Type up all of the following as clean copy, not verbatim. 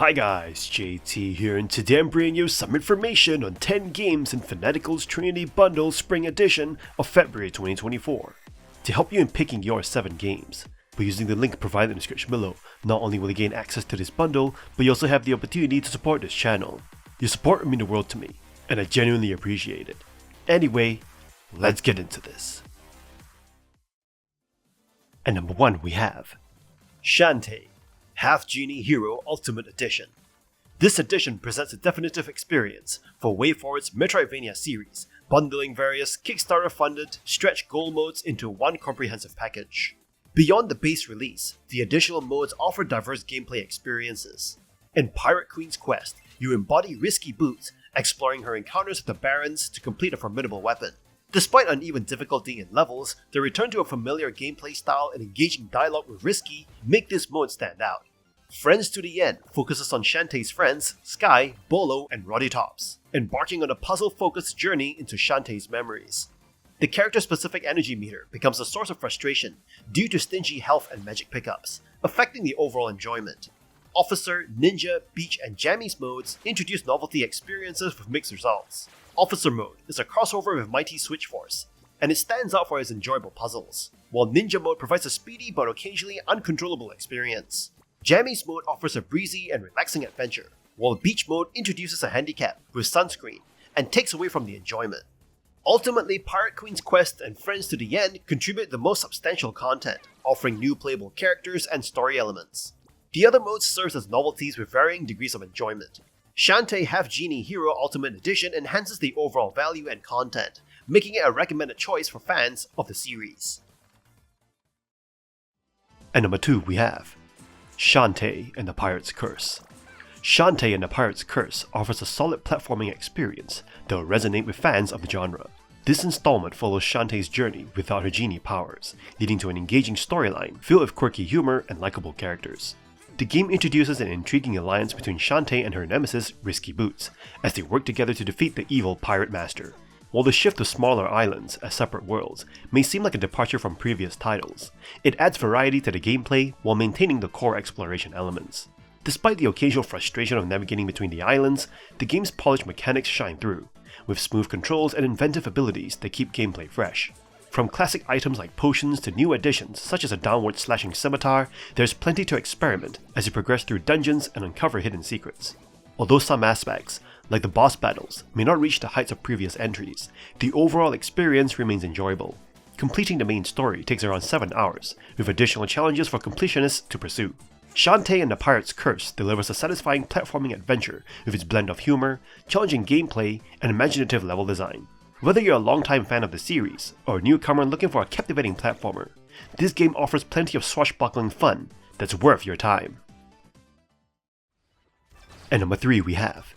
Hi guys, JT here, and today I'm bringing you some information on 10 games in Fanatical's Trinity Bundle Spring Edition of February 2024 to help you in picking your 7 games. By using the link provided in the description below, not only will you gain access to this bundle, but you also have the opportunity to support this channel. Your support would mean the world to me, and I genuinely appreciate it. Anyway, let's get into this. And number 1 we have Shantae, Half-Genie Hero Ultimate Edition. This edition presents a definitive experience for WayForward's Metroidvania series, bundling various Kickstarter-funded stretch goal modes into one comprehensive package. Beyond the base release, the additional modes offer diverse gameplay experiences. In Pirate Queen's Quest, you embody Risky Boots, exploring her encounters with the Barons to complete a formidable weapon. Despite uneven difficulty in levels, the return to a familiar gameplay style and engaging dialogue with Risky make this mode stand out. Friends to the End focuses on Shantae's friends, Sky, Bolo, and Roddy Tops, embarking on a puzzle-focused journey into Shantae's memories. The character-specific energy meter becomes a source of frustration due to stingy health and magic pickups, affecting the overall enjoyment. Officer, Ninja, Beach, and Jammies modes introduce novelty experiences with mixed results. Officer mode is a crossover with Mighty Switch Force, and it stands out for its enjoyable puzzles, while Ninja mode provides a speedy but occasionally uncontrollable experience. Jammies mode offers a breezy and relaxing adventure, while Beach mode introduces a handicap with sunscreen and takes away from the enjoyment. Ultimately, Pirate Queen's Quest and Friends to the End contribute the most substantial content, offering new playable characters and story elements. The other modes serve as novelties with varying degrees of enjoyment. Shantae Half-Genie Hero Ultimate Edition enhances the overall value and content, making it a recommended choice for fans of the series. And number 2 we have Shantae and the Pirate's Curse. Shantae and the Pirate's Curse offers a solid platforming experience that will resonate with fans of the genre. This installment follows Shantae's journey without her genie powers, leading to an engaging storyline filled with quirky humor and likable characters. The game introduces an intriguing alliance between Shantae and her nemesis, Risky Boots, as they work together to defeat the evil Pirate Master. While the shift to smaller islands as separate worlds may seem like a departure from previous titles, it adds variety to the gameplay while maintaining the core exploration elements. Despite the occasional frustration of navigating between the islands, the game's polished mechanics shine through, with smooth controls and inventive abilities that keep gameplay fresh. From classic items like potions to new additions such as a downward slashing scimitar, there's plenty to experiment as you progress through dungeons and uncover hidden secrets. Although some aspects, like the boss battles, may not reach the heights of previous entries, the overall experience remains enjoyable. Completing the main story takes around 7 hours, with additional challenges for completionists to pursue. Shantae and the Pirate's Curse delivers a satisfying platforming adventure with its blend of humor, challenging gameplay, and imaginative level design. Whether you're a longtime fan of the series, or a newcomer looking for a captivating platformer, this game offers plenty of swashbuckling fun that's worth your time. And number 3 we have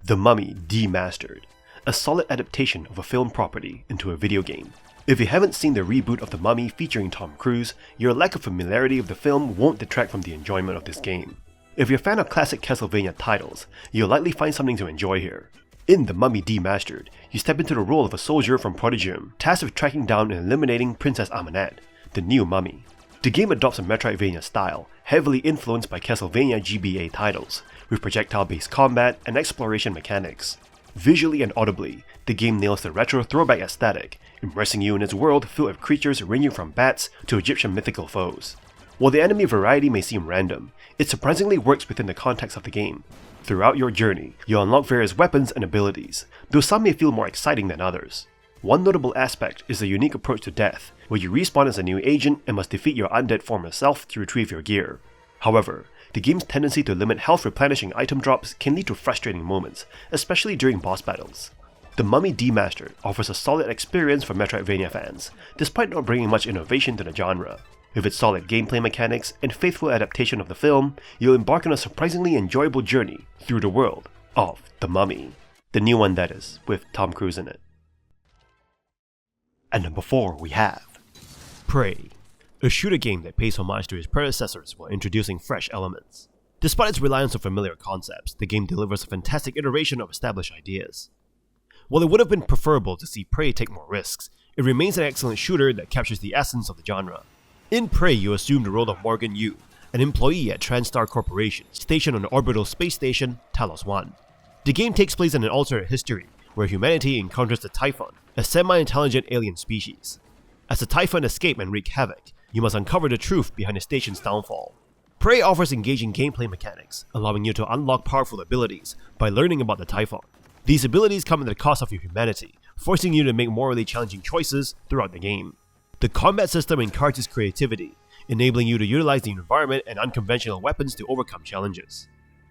The Mummy Demastered, a solid adaptation of a film property into a video game. If you haven't seen the reboot of The Mummy featuring Tom Cruise, your lack of familiarity with the film won't detract from the enjoyment of this game. If you're a fan of classic Castlevania titles, you'll likely find something to enjoy here. In The Mummy Demastered, you step into the role of a soldier from Prodigium, tasked with tracking down and eliminating Princess Amanat, the new mummy. The game adopts a Metroidvania style, heavily influenced by Castlevania GBA titles, with projectile-based combat and exploration mechanics. Visually and audibly, the game nails the retro throwback aesthetic, immersing you in its world filled with creatures ranging from bats to Egyptian mythical foes. While the enemy variety may seem random, it surprisingly works within the context of the game. Throughout your journey, you'll unlock various weapons and abilities, though some may feel more exciting than others. One notable aspect is the unique approach to death, where you respawn as a new agent and must defeat your undead former self to retrieve your gear. However, the game's tendency to limit health replenishing item drops can lead to frustrating moments, especially during boss battles. The Mummy Demastered offers a solid experience for Metroidvania fans, despite not bringing much innovation to the genre. With its solid gameplay mechanics and faithful adaptation of the film, you'll embark on a surprisingly enjoyable journey through the world of The Mummy. The new one, that is, with Tom Cruise in it. And number 4 we have Prey, a shooter game that pays homage to its predecessors while introducing fresh elements. Despite its reliance on familiar concepts, the game delivers a fantastic iteration of established ideas. While it would have been preferable to see Prey take more risks, it remains an excellent shooter that captures the essence of the genre. In Prey, you assume the role of Morgan Yu, an employee at TranStar Corporation stationed on the orbital space station Talos 1. The game takes place in an alternate history, where humanity encounters the Typhon, a semi-intelligent alien species. As the Typhon escape and wreak havoc, you must uncover the truth behind the station's downfall. Prey offers engaging gameplay mechanics, allowing you to unlock powerful abilities by learning about the Typhon. These abilities come at the cost of your humanity, forcing you to make morally challenging choices throughout the game. The combat system encourages creativity, enabling you to utilize the environment and unconventional weapons to overcome challenges.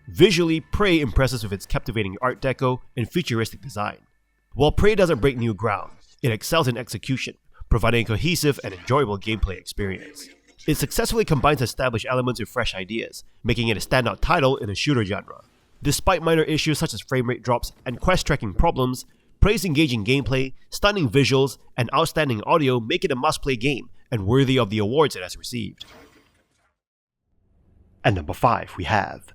Visually, Prey impresses with its captivating art deco and futuristic design. While Prey doesn't break new ground, it excels in execution, providing a cohesive and enjoyable gameplay experience. It successfully combines established elements with fresh ideas, making it a standout title in the shooter genre. Despite minor issues such as frame rate drops and quest tracking problems, Prey's engaging gameplay, stunning visuals, and outstanding audio make it a must-play game and worthy of the awards it has received. At number 5 we have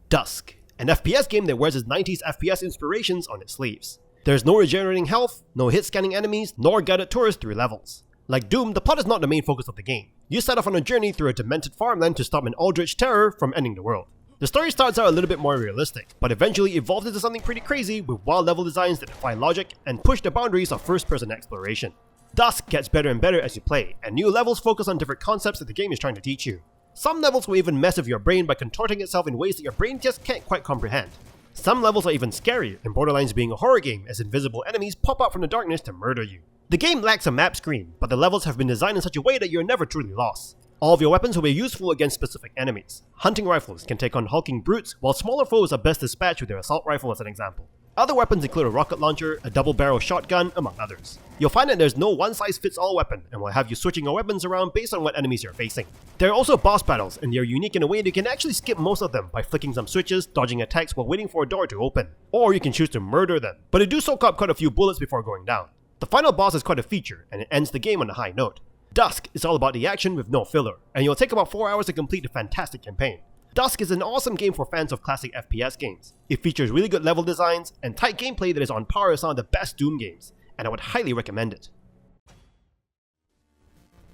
DUSK, an FPS game that wears its 90s FPS inspirations on its sleeves. There's no regenerating health, no hit-scanning enemies, nor guided tours through levels. Like Doom, the plot is not the main focus of the game. You set off on a journey through a demented farmland to stop an eldritch terror from ending the world. The story starts out a little bit more realistic, but eventually evolves into something pretty crazy with wild level designs that defy logic and push the boundaries of first-person exploration. DUSK gets better and better as you play, and new levels focus on different concepts that the game is trying to teach you. Some levels will even mess with your brain by contorting itself in ways that your brain just can't quite comprehend. Some levels are even scarier, and borderlines being a horror game as invisible enemies pop out from the darkness to murder you. The game lacks a map screen, but the levels have been designed in such a way that you're never truly lost. All of your weapons will be useful against specific enemies. Hunting rifles can take on hulking brutes, while smaller foes are best dispatched with their assault rifle as an example. Other weapons include a rocket launcher, a double-barrel shotgun, among others. You'll find that there's no one-size-fits-all weapon, and will have you switching your weapons around based on what enemies you're facing. There are also boss battles, and they're unique in a way that you can actually skip most of them by flicking some switches, dodging attacks while waiting for a door to open. Or you can choose to murder them, but they do soak up quite a few bullets before going down. The final boss is quite a feature, and it ends the game on a high note. DUSK is all about the action with no filler, and you'll take about 4 hours to complete the fantastic campaign. DUSK is an awesome game for fans of classic FPS games. It features really good level designs and tight gameplay that is on par with some of the best Doom games, and I would highly recommend it.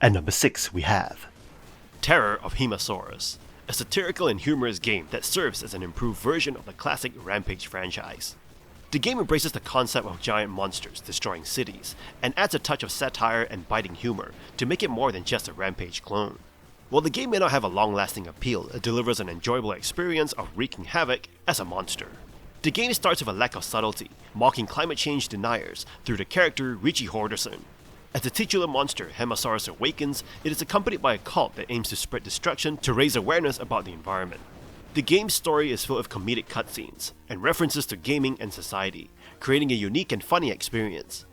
At number 6 we have Terror of Hemasaurus, a satirical and humorous game that serves as an improved version of the classic Rampage franchise. The game embraces the concept of giant monsters destroying cities, and adds a touch of satire and biting humor to make it more than just a Rampage clone. While the game may not have a long-lasting appeal, it delivers an enjoyable experience of wreaking havoc as a monster. The game starts with a lack of subtlety, mocking climate change deniers through the character Richie Hoarderson. As the titular monster Hemasaurus awakens, it is accompanied by a cult that aims to spread destruction to raise awareness about the environment. The game's story is filled with comedic cutscenes and references to gaming and society, creating a unique and funny experience.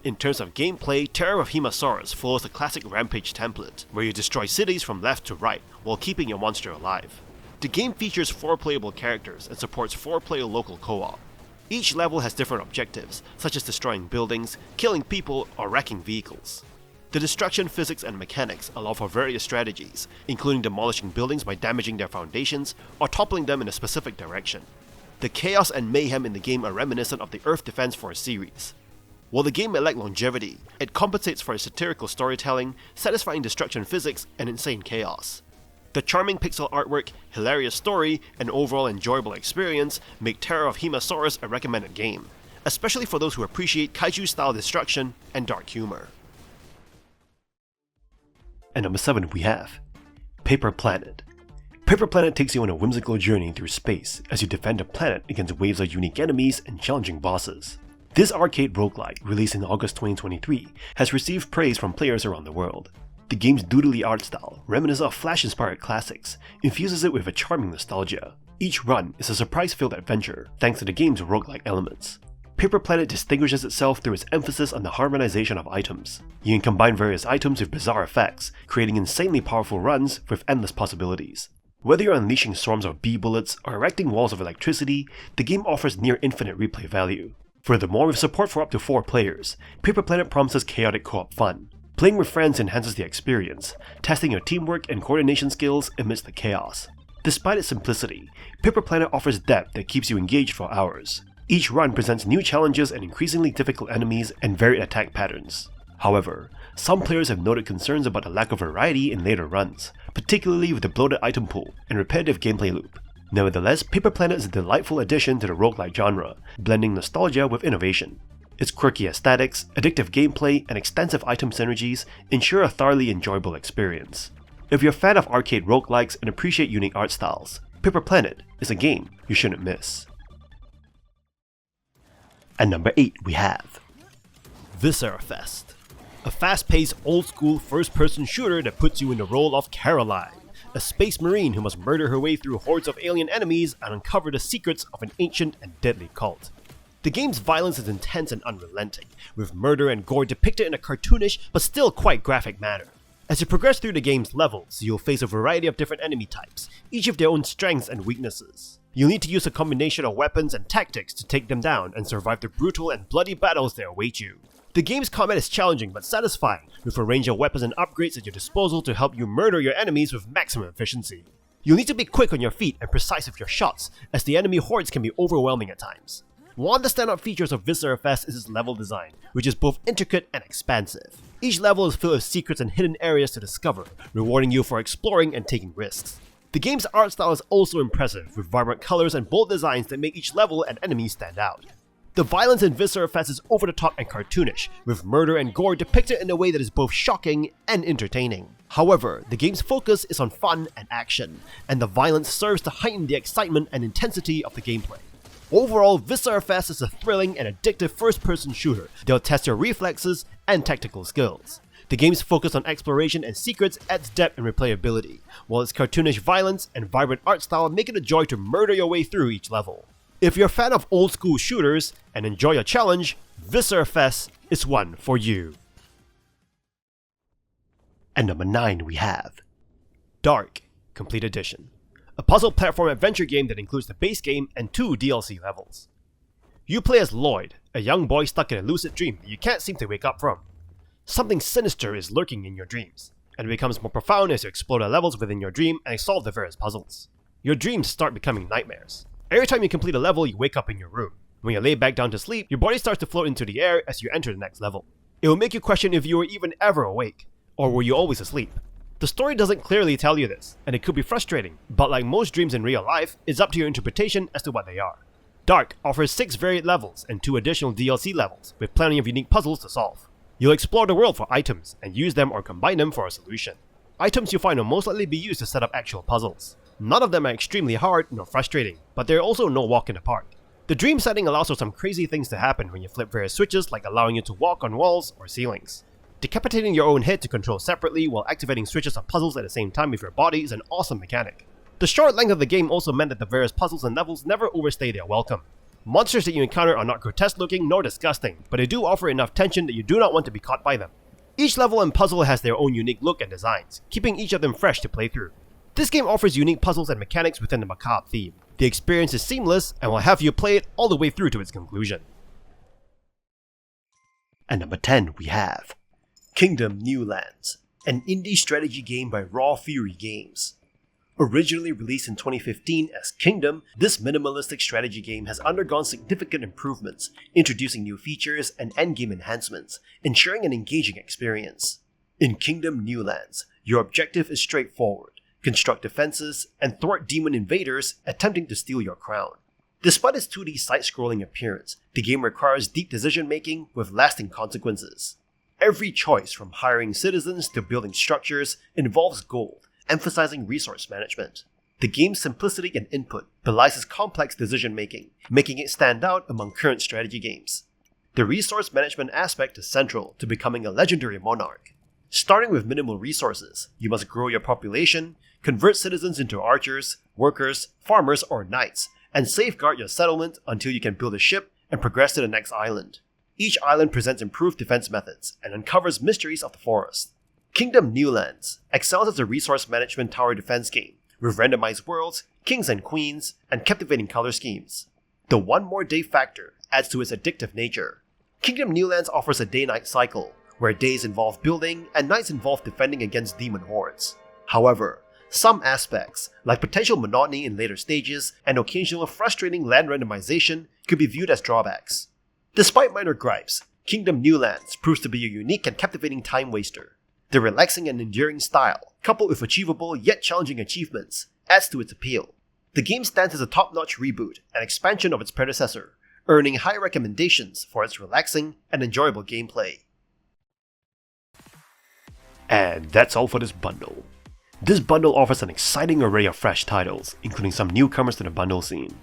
In terms of gameplay, Terror of Hemasaurus follows the classic Rampage template, where you destroy cities from left to right while keeping your monster alive. The game features 4 playable characters and supports 4-player local co-op. Each level has different objectives, such as destroying buildings, killing people, or wrecking vehicles. The destruction physics and mechanics allow for various strategies, including demolishing buildings by damaging their foundations or toppling them in a specific direction. The chaos and mayhem in the game are reminiscent of the Earth Defense Force series. While the game may lack longevity, it compensates for its satirical storytelling, satisfying destruction physics, and insane chaos. The charming pixel artwork, hilarious story, and overall enjoyable experience make Terror of Hemasaurus a recommended game, especially for those who appreciate kaiju-style destruction and dark humor. At number 7 we have Paper Planet. Paper Planet takes you on a whimsical journey through space as you defend a planet against waves of unique enemies and challenging bosses. This arcade roguelike, released in August 2023, has received praise from players around the world. The game's doodly art style, reminiscent of Flash-inspired classics, infuses it with a charming nostalgia. Each run is a surprise-filled adventure thanks to the game's roguelike elements. Paper Planet distinguishes itself through its emphasis on the harmonization of items. You can combine various items with bizarre effects, creating insanely powerful runs with endless possibilities. Whether you're unleashing swarms of bee bullets or erecting walls of electricity, the game offers near infinite replay value. Furthermore, with support for up to 4 players, Paper Planet promises chaotic co-op fun. Playing with friends enhances the experience, testing your teamwork and coordination skills amidst the chaos. Despite its simplicity, Paper Planet offers depth that keeps you engaged for hours. Each run presents new challenges and increasingly difficult enemies and varied attack patterns. However, some players have noted concerns about the lack of variety in later runs, particularly with the bloated item pool and repetitive gameplay loop. Nevertheless, Paper Planet is a delightful addition to the roguelike genre, blending nostalgia with innovation. Its quirky aesthetics, addictive gameplay, and extensive item synergies ensure a thoroughly enjoyable experience. If you're a fan of arcade roguelikes and appreciate unique art styles, Paper Planet is a game you shouldn't miss. At number 8 we have Viscerafest, a fast-paced, old-school first-person shooter that puts you in the role of Caroline, a space marine who must murder her way through hordes of alien enemies and uncover the secrets of an ancient and deadly cult. The game's violence is intense and unrelenting, with murder and gore depicted in a cartoonish but still quite graphic manner. As you progress through the game's levels, you'll face a variety of different enemy types, each of their own strengths and weaknesses. You'll need to use a combination of weapons and tactics to take them down and survive the brutal and bloody battles that await you. The game's combat is challenging but satisfying, with a range of weapons and upgrades at your disposal to help you murder your enemies with maximum efficiency. You'll need to be quick on your feet and precise with your shots, as the enemy hordes can be overwhelming at times. One of the standout features of Viscerafest is its level design, which is both intricate and expansive. Each level is filled with secrets and hidden areas to discover, rewarding you for exploring and taking risks. The game's art style is also impressive, with vibrant colors and bold designs that make each level and enemy stand out. The violence in Viscerafest is over the top and cartoonish, with murder and gore depicted in a way that is both shocking and entertaining. However, the game's focus is on fun and action, and the violence serves to heighten the excitement and intensity of the gameplay. Overall, Viscerafest is a thrilling and addictive first-person shooter that will test your reflexes and tactical skills. The game's focus on exploration and secrets adds depth and replayability, while its cartoonish violence and vibrant art style make it a joy to murder your way through each level. If you're a fan of old-school shooters and enjoy a challenge, Viscerafest is one for you. At number 9 we have DARQ Complete Edition, a puzzle platform adventure game that includes the base game and 2 DLC levels. You play as Lloyd, a young boy stuck in a lucid dream that you can't seem to wake up from. Something sinister is lurking in your dreams, and it becomes more profound as you explore the levels within your dream and solve the various puzzles. Your dreams start becoming nightmares. Every time you complete a level, you wake up in your room. When you lay back down to sleep, your body starts to float into the air as you enter the next level. It will make you question if you were even ever awake, or were you always asleep. The story doesn't clearly tell you this, and it could be frustrating, but like most dreams in real life, it's up to your interpretation as to what they are. DARQ offers 6 varied levels and 2 additional DLC levels, with plenty of unique puzzles to solve. You'll explore the world for items, and use them or combine them for a solution. Items you find will most likely be used to set up actual puzzles. None of them are extremely hard nor frustrating, but they're also no walk in the park. The dream setting allows for some crazy things to happen when you flip various switches, like allowing you to walk on walls or ceilings. Decapitating your own head to control separately while activating switches of puzzles at the same time with your body is an awesome mechanic. The short length of the game also meant that the various puzzles and levels never overstay their welcome. Monsters that you encounter are not grotesque looking nor disgusting, but they do offer enough tension that you do not want to be caught by them. Each level and puzzle has their own unique look and designs, keeping each of them fresh to play through. This game offers unique puzzles and mechanics within the macabre theme. The experience is seamless and will have you play it all the way through to its conclusion. At number 10 we have Kingdom New Lands, an indie strategy game by Raw Fury Games. Originally released in 2015 as Kingdom, this minimalistic strategy game has undergone significant improvements, introducing new features and endgame enhancements, ensuring an engaging experience. In Kingdom New Lands, your objective is straightforward: construct defenses, and thwart demon invaders attempting to steal your crown. Despite its 2D side-scrolling appearance, the game requires deep decision-making with lasting consequences. Every choice, from hiring citizens to building structures, involves gold, emphasizing resource management. The game's simplicity and input belies its complex decision-making, making it stand out among current strategy games. The resource management aspect is central to becoming a legendary monarch. Starting with minimal resources, you must grow your population, convert citizens into archers, workers, farmers, or knights, and safeguard your settlement until you can build a ship and progress to the next island. Each island presents improved defense methods and uncovers mysteries of the forest. Kingdom New Lands excels as a resource management tower defense game, with randomized worlds, kings and queens, and captivating color schemes. The one more day factor adds to its addictive nature. Kingdom New Lands offers a day-night cycle, where days involve building and nights involve defending against demon hordes. However, some aspects, like potential monotony in later stages and occasional frustrating land randomization, could be viewed as drawbacks. Despite minor gripes, Kingdom New Lands proves to be a unique and captivating time waster. The relaxing and enduring style, coupled with achievable yet challenging achievements, adds to its appeal. The game stands as a top-notch reboot and expansion of its predecessor, earning high recommendations for its relaxing and enjoyable gameplay. And that's all for this bundle. This bundle offers an exciting array of fresh titles, including some newcomers to the bundle scene.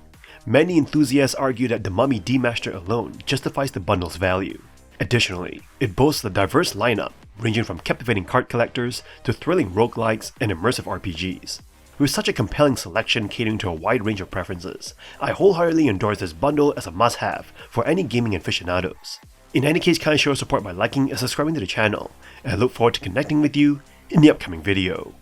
Many enthusiasts argue that the Mummy Demastered alone justifies the bundle's value. Additionally, it boasts a diverse lineup, ranging from captivating card collectors to thrilling roguelikes and immersive RPGs. With such a compelling selection catering to a wide range of preferences, I wholeheartedly endorse this bundle as a must-have for any gaming aficionados. In any case, kindly show support by liking and subscribing to the channel, and I look forward to connecting with you in the upcoming video.